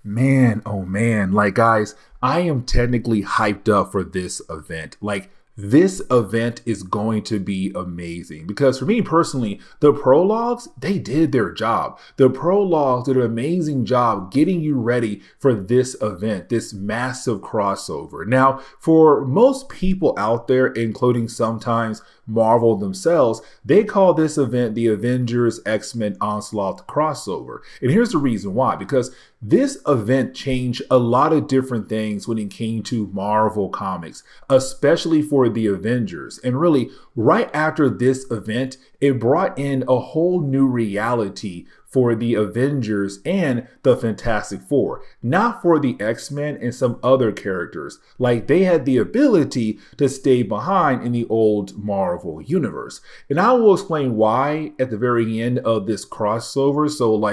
Man, oh man, like guys, I am technically hyped up for this event. This event is going to be amazing because for me personally, the prologues, they did their job. The prologues did an amazing job getting you ready for this event, this massive crossover. Now, for most people out there, including sometimes Marvel themselves, they call this event the Avengers X-Men Onslaught crossover. And here's the reason why, because this event changed a lot of different things when it came to Marvel Comics, especially for the Avengers. And really, right after this event, it brought in a whole new reality for the Avengers and the Fantastic Four, not for the X-Men and some other characters. Like, they had the ability to stay behind in the old Marvel universe. And I will explain why at the very end of this crossover. So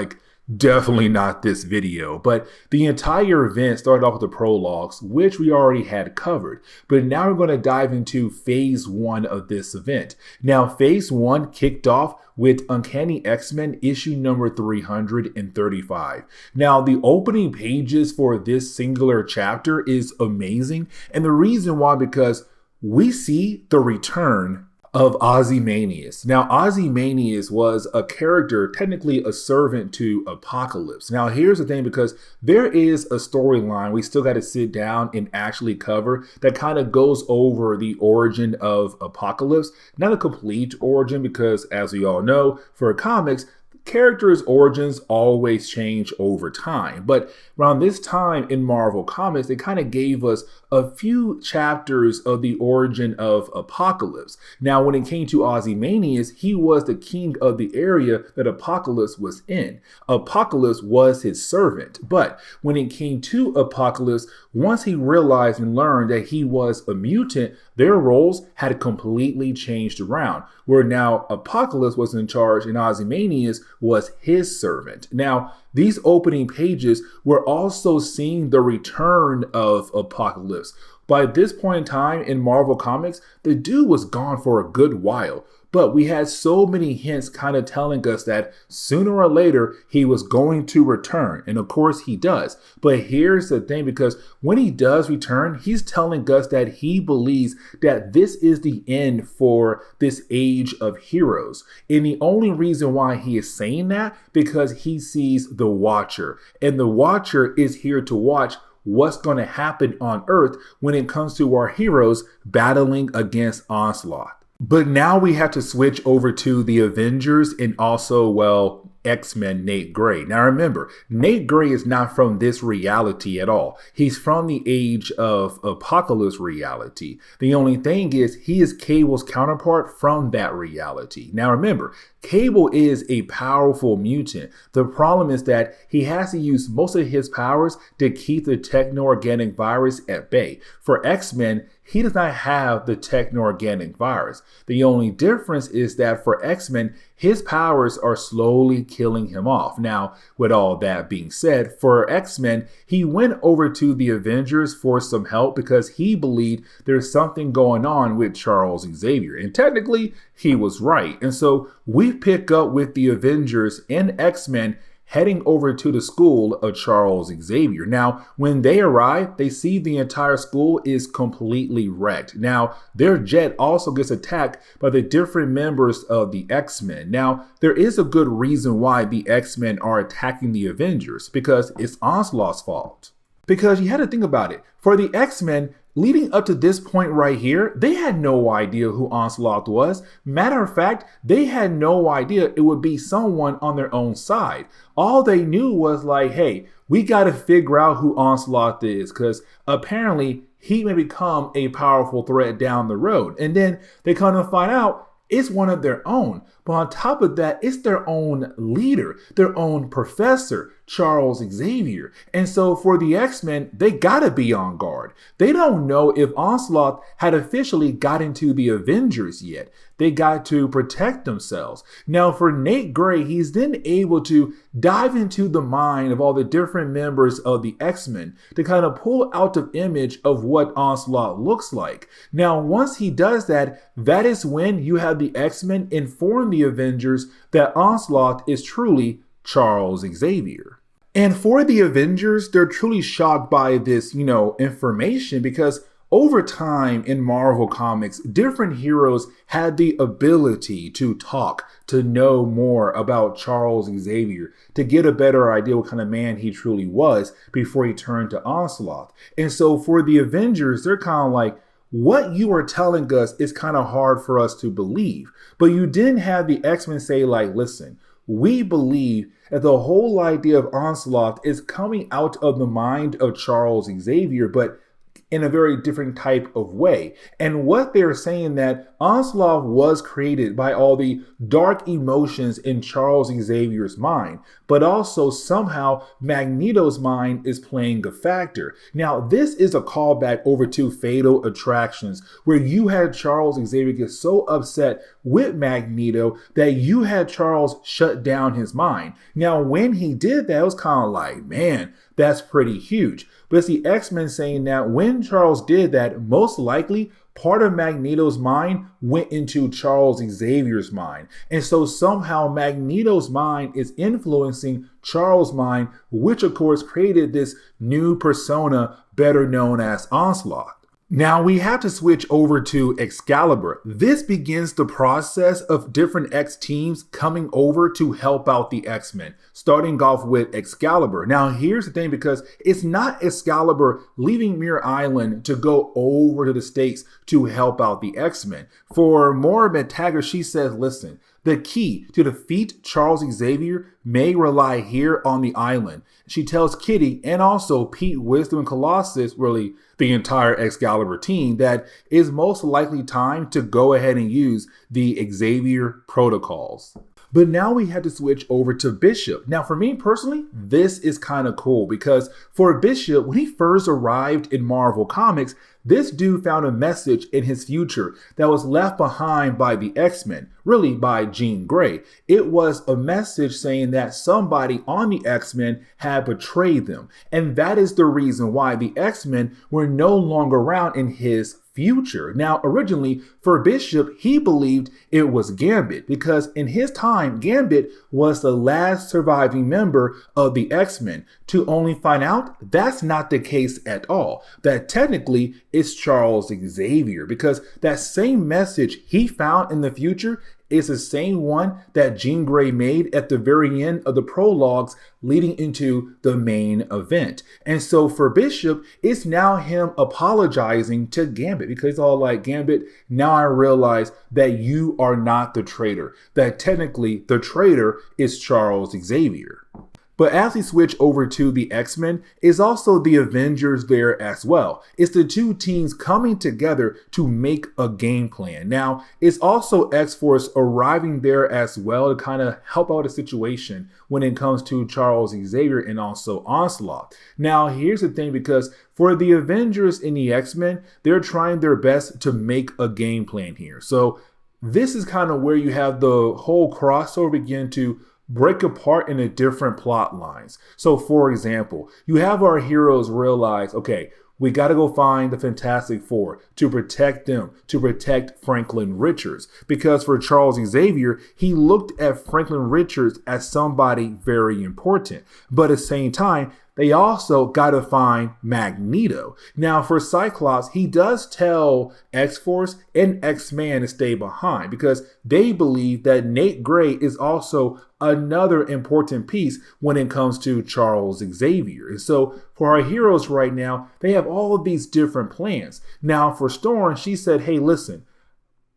definitely not this video, but the entire event started off with the prologues, which we already had covered. But now we're going to dive into phase one of this event. Now, phase one kicked off with Uncanny X-Men issue number 335. Now, the opening pages for this singular chapter is amazing. And the reason why, because we see the return of Ozymandias. Now, Ozymandias was a character, technically a servant to Apocalypse. Now, here's the thing, because there is a storyline we still got to sit down and actually cover that kind of goes over the origin of Apocalypse. Not a complete origin, because as we all know, for comics, characters' origins always change over time. But around this time in Marvel Comics, they kind of gave us a few chapters of the origin of Apocalypse. Now, when it came to Ozymandias, he was the king of the area that Apocalypse was in. Apocalypse was his servant. But when it came to Apocalypse, once he realized and learned that he was a mutant, their roles had completely changed around, where now Apocalypse was in charge and Ozymandias was his servant. Now, these opening pages were also seeing the return of Apocalypse. By this point in time in Marvel Comics, the dude was gone for a good while. But we had so many hints kind of telling us that sooner or later he was going to return. And of course he does. But here's the thing, because when he does return, he's telling us that he believes that this is the end for this age of heroes. And the only reason why he is saying that, because he sees the Watcher. And the Watcher is here to watch what's going to happen on Earth when it comes to our heroes battling against Onslaught. But now we have to switch over to the Avengers and also, X-Men Nate Gray. Now remember, Nate Gray is not from this reality at all. He's from the age of Apocalypse reality. The only thing is he is Cable's counterpart from that reality. Now remember, Cable is a powerful mutant. The problem is that he has to use most of his powers to keep the techno-organic virus at bay. For X-Men, he does not have the techno-organic virus. The only difference is that for X-Men, his powers are slowly killing him off. Now, with all that being said, for X-Men, he went over to the Avengers for some help because he believed there's something going on with Charles Xavier. And technically, he was right. And so we pick up with the Avengers and X-Men heading over to the school of Charles Xavier. Now, when they arrive, they see the entire school is completely wrecked. Now, their jet also gets attacked by the different members of the X-Men. Now, there is a good reason why the X-Men are attacking the Avengers, because it's Onslaught's fault. Because you had to think about it. For the X-Men, leading up to this point right here, they had no idea who Onslaught was. Matter of fact, they had no idea it would be someone on their own side. All they knew was hey, we got to figure out who Onslaught is, because apparently he may become a powerful threat down the road. And then they come to find out it's one of their own. But on top of that, it's their own leader, their own professor, Charles Xavier. And so for the X-Men, they gotta be on guard. They don't know if Onslaught had officially got into the Avengers yet. They got to protect themselves. Now for Nate Gray, he's then able to dive into the mind of all the different members of the X-Men to kind of pull out the image of what Onslaught looks like. Now, once he does that, that is when you have the X-Men inform the Avengers that Onslaught is truly Charles Xavier. And for the Avengers, they're truly shocked by this, information because over time in Marvel Comics, different heroes had the ability to talk, to know more about Charles Xavier, to get a better idea what kind of man he truly was before he turned to Onslaught. And so for the Avengers, they're kind of like, what you are telling us is kind of hard for us to believe. But you didn't have the X-Men say like, listen, we believe that the whole idea of Onslaught is coming out of the mind of Charles Xavier, but in a very different type of way. And what they're saying that Onslaught was created by all the dark emotions in Charles Xavier's mind, but also somehow Magneto's mind is playing a factor. Now, this is a callback over to Fatal Attractions, where you had Charles Xavier get so upset with Magneto that you had Charles shut down his mind. Now, when he did that, it was kind of like, man, that's pretty huge. But it's the X-Men saying that when Charles did that, most likely part of Magneto's mind went into Charles Xavier's mind. And so somehow Magneto's mind is influencing Charles' mind, which of course created this new persona better known as Onslaught. Now we have to switch over to Excalibur. This begins the process of different X teams coming over to help out the X-Men, starting off with Excalibur. Now here's the thing, because it's not Excalibur leaving Muir Island to go over to the States to help out the X-Men. For Moira McTaggart, she says, listen, the key to defeat Charles Xavier may rely here on the island. She tells Kitty and also Pete, Wisdom, and Colossus, really the entire Excalibur team, that it's most likely time to go ahead and use the Xavier protocols. But now we had to switch over to Bishop. Now, for me personally, this is kind of cool because for Bishop, when he first arrived in Marvel Comics, this dude found a message in his future that was left behind by the X-Men, really by Jean Grey. It was a message saying that somebody on the X-Men had betrayed them. And that is the reason why the X-Men were no longer around in his future. Now, originally for Bishop, he believed it was Gambit because in his time, Gambit was the last surviving member of the X-Men, to only find out that's not the case at all. That technically it's Charles Xavier, because that same message he found in the future is the same one that Jean Grey made at the very end of the prologues leading into the main event. And so for Bishop, it's now him apologizing to Gambit because it's all like, Gambit, now I realize that you are not the traitor, that technically the traitor is Charles Xavier. But as we switch over to the X-Men, is also the Avengers there as well. It's the two teams coming together to make a game plan. Now, it's also X-Force arriving there as well to kind of help out the situation when it comes to Charles Xavier and also Onslaught. Now, here's the thing, because for the Avengers and the X-Men, they're trying their best to make a game plan here. So this is kind of where you have the whole crossover begin to break apart into different plot lines. So for example, you have our heroes realize, okay, we got to go find the Fantastic Four to protect them, to protect Franklin Richards. Because for Charles Xavier, he looked at Franklin Richards as somebody very important. But at the same time, they also got to find Magneto. Now, for Cyclops, he does tell X-Force and X-Man to stay behind because they believe that Nate Gray is also another important piece when it comes to Charles Xavier. And so for our heroes right now, they have all of these different plans. Now, for Storm, she said, hey, listen,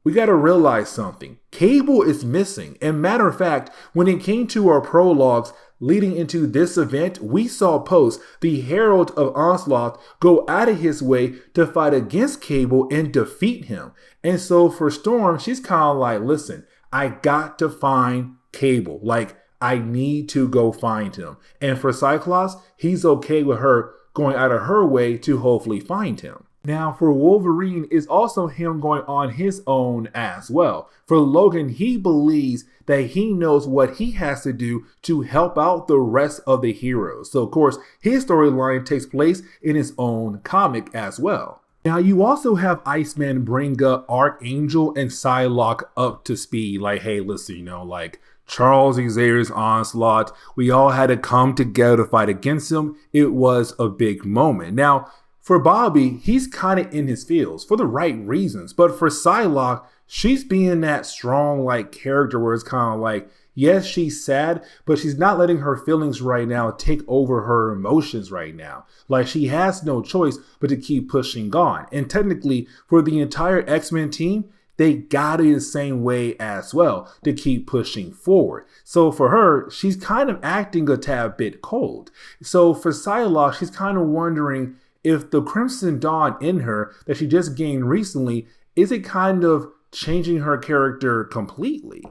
we got to realize something. Cable is missing. And matter of fact, when it came to our prologues leading into this event, we saw Post, the Herald of Onslaught, go out of his way to fight against Cable and defeat him. And so for Storm, she's kind of like, listen, I got to find Cable. Like, I need to go find him. And for Cyclops, he's okay with her going out of her way to hopefully find him. Now, for Wolverine, it's also him going on his own as well. For Logan, he believes that he knows what he has to do to help out the rest of the heroes. So, of course, his storyline takes place in his own comic as well. Now, you also have Iceman bring up Archangel and Psylocke up to speed. Like, hey, listen, Charles Xavier's Onslaught. We all had to come together to fight against him. It was a big moment. Now, for Bobby, he's kind of in his feels for the right reasons. But for Psylocke, she's being that strong like character where it's kind of like, yes, she's sad, but she's not letting her feelings right now take over her emotions right now. Like, she has no choice but to keep pushing on. And technically, for the entire X-Men team, they got it the same way as well to keep pushing forward. So for her, she's kind of acting a tad bit cold. So for Psylocke, she's kind of wondering if the Crimson Dawn in her that she just gained recently, is it kind of changing her character completely?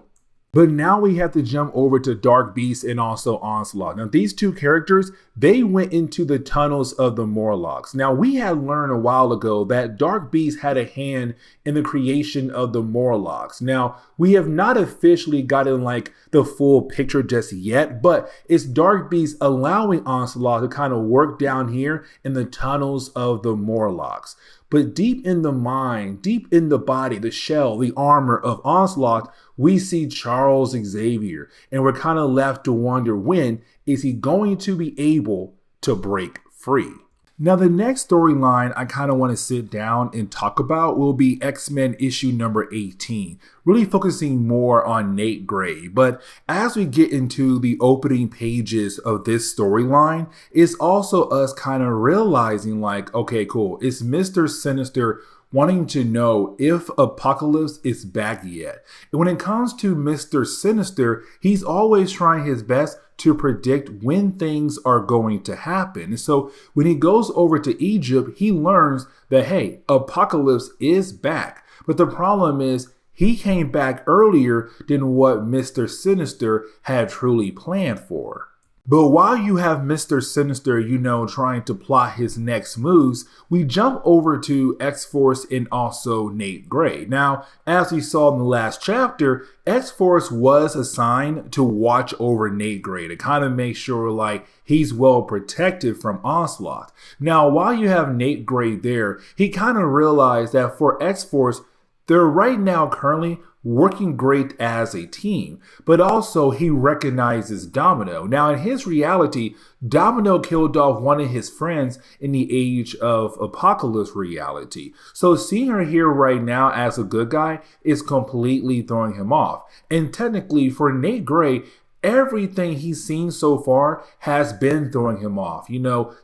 But now we have to jump over to Dark Beast and also Onslaught. Now, these two characters, they went into the tunnels of the Morlocks. Now, we had learned a while ago that Dark Beast had a hand in the creation of the Morlocks. Now, we have not officially gotten like the full picture just yet, but it's Dark Beast allowing Onslaught to kind of work down here in the tunnels of the Morlocks. But deep in the mind, deep in the body, the shell, the armor of Onslaught, we see Charles Xavier, and we're kind of left to wonder, when is he going to be able to break free? Now, the next storyline I kind of want to sit down and talk about will be X-Men issue number 18, really focusing more on Nate Gray. But as we get into the opening pages of this storyline, it's also us kind of realizing like, okay, cool, it's Mr. Sinister wanting to know if Apocalypse is back yet. And when it comes to Mr. Sinister, he's always trying his best to predict when things are going to happen. And so when he goes over to Egypt, he learns that, hey, Apocalypse is back. But the problem is, he came back earlier than what Mr. Sinister had truly planned for. But while you have Mr. Sinister, trying to plot his next moves, we jump over to X-Force and also Nate Gray. Now, as we saw in the last chapter, X-Force was assigned to watch over Nate Gray to kind of make sure like he's well protected from Onslaught. Now, while you have Nate Gray there, he kind of realized that for X-Force, they're right now currently working great as a team, but also he recognizes Domino. Now, in his reality, Domino killed off one of his friends in the Age of Apocalypse reality. So seeing her here right now as a good guy is completely throwing him off. And technically for Nate Gray, everything he's seen so far has been throwing him off,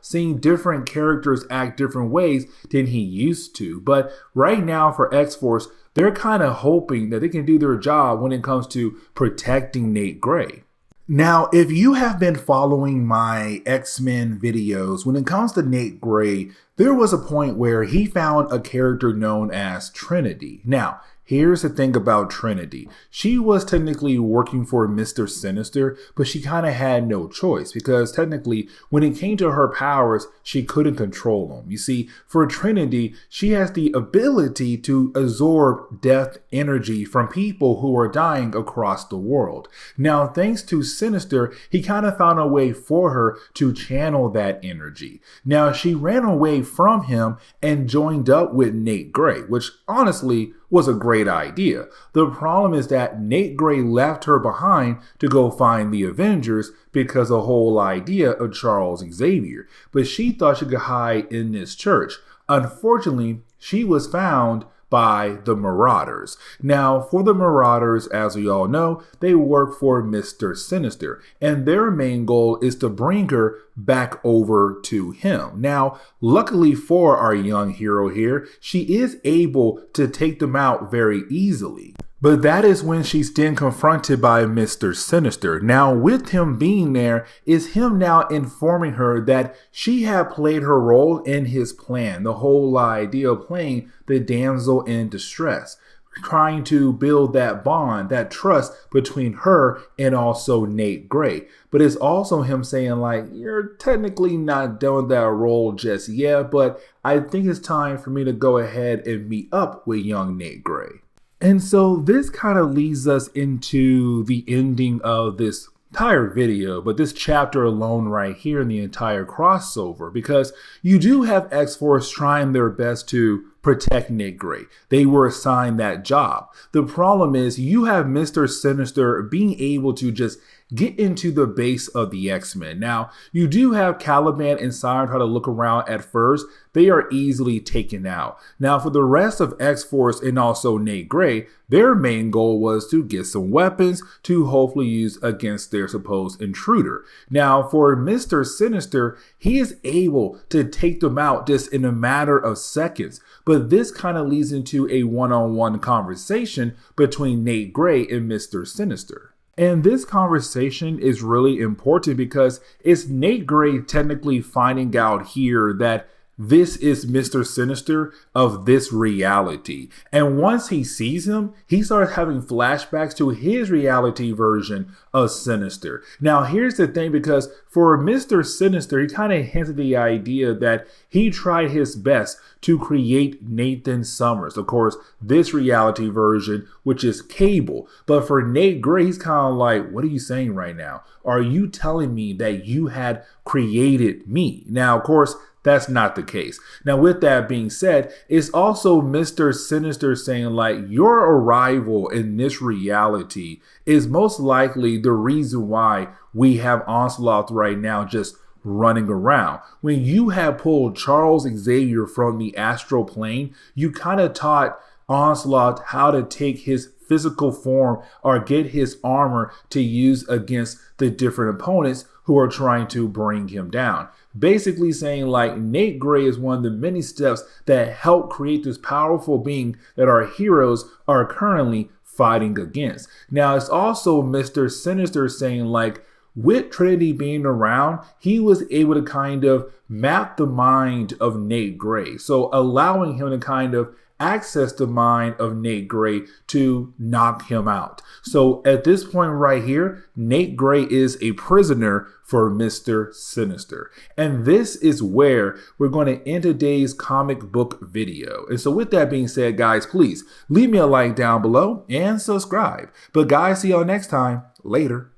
seeing different characters act different ways than he used to. But right now for X-Force, they're kind of hoping that they can do their job when it comes to protecting Nate Gray. Now, if you have been following my X-Men videos, when it comes to Nate Gray, there was a point where he found a character known as Trinity. Now, here's the thing about Trinity. She was technically working for Mr. Sinister, but she kind of had no choice because technically when it came to her powers, she couldn't control them. You see, for Trinity, she has the ability to absorb death energy from people who are dying across the world. Now, thanks to Sinister, he kind of found a way for her to channel that energy. Now, she ran away from him and joined up with Nate Gray, which honestly was a great idea. The problem is that Nate Gray left her behind to go find the Avengers because the whole idea of Charles Xavier. But she thought she could hide in this church. Unfortunately, she was found by the Marauders. Now, for the Marauders, as we all know, they work for Mr. Sinister, and their main goal is to bring her back over to him. Now, luckily for our young hero here, she is able to take them out very easily. But that is when she's then confronted by Mr. Sinister. Now, with him being there, is him now informing her that she had played her role in his plan. The whole idea of playing the damsel in distress, trying to build that bond, that trust between her and also Nate Gray. But it's also him saying like, you're technically not done that role just yet, but I think it's time for me to go ahead and meet up with young Nate Gray. And so this kind of leads us into the ending of this entire video, but this chapter alone right here in the entire crossover, because you do have X-Force trying their best to protect Nate Gray. They were assigned that job. The problem is you have Mr. Sinister being able to just get into the base of the X-Men. Now, you do have Caliban and Siren try to look around at first. They are easily taken out. Now, for the rest of X-Force and also Nate Gray, their main goal was to get some weapons to hopefully use against their supposed intruder. Now, for Mr. Sinister, he is able to take them out just in a matter of seconds. But this kind of leads into a one-on-one conversation between Nate Gray and Mr. Sinister. And this conversation is really important because it's Nate Gray technically finding out here that this is Mr. Sinister of this reality. And once he sees him, he starts having flashbacks to his reality version of Sinister. Now, here's the thing, because for Mr. Sinister, he kind of hinted the idea that he tried his best to create Nathan Summers. Of course, this reality version, which is Cable. But for Nate Gray, he's kind of like, what are you saying right now? Are you telling me that you had created me? Now, of course, that's not the case. Now, with that being said, it's also Mr. Sinister saying, like, your arrival in this reality is most likely the reason why we have Onslaught right now just running around. When you have pulled Charles Xavier from the astral plane, you kind of taught Onslaught how to take his physical form or get his armor to use against the different opponents who are trying to bring him down. Basically saying, like, Nate Gray is one of the many steps that help create this powerful being that our heroes are currently fighting against. Now, it's also Mr. Sinister saying, like, with Trinity being around, he was able to kind of map the mind of Nate Gray. So allowing him to kind of access the mind of Nate Gray to knock him out. So at this point right here, Nate Gray is a prisoner for Mr. Sinister. And this is where we're going to end today's comic book video. And so with that being said, guys, please leave me a like down below and subscribe. But guys, see y'all next time. Later.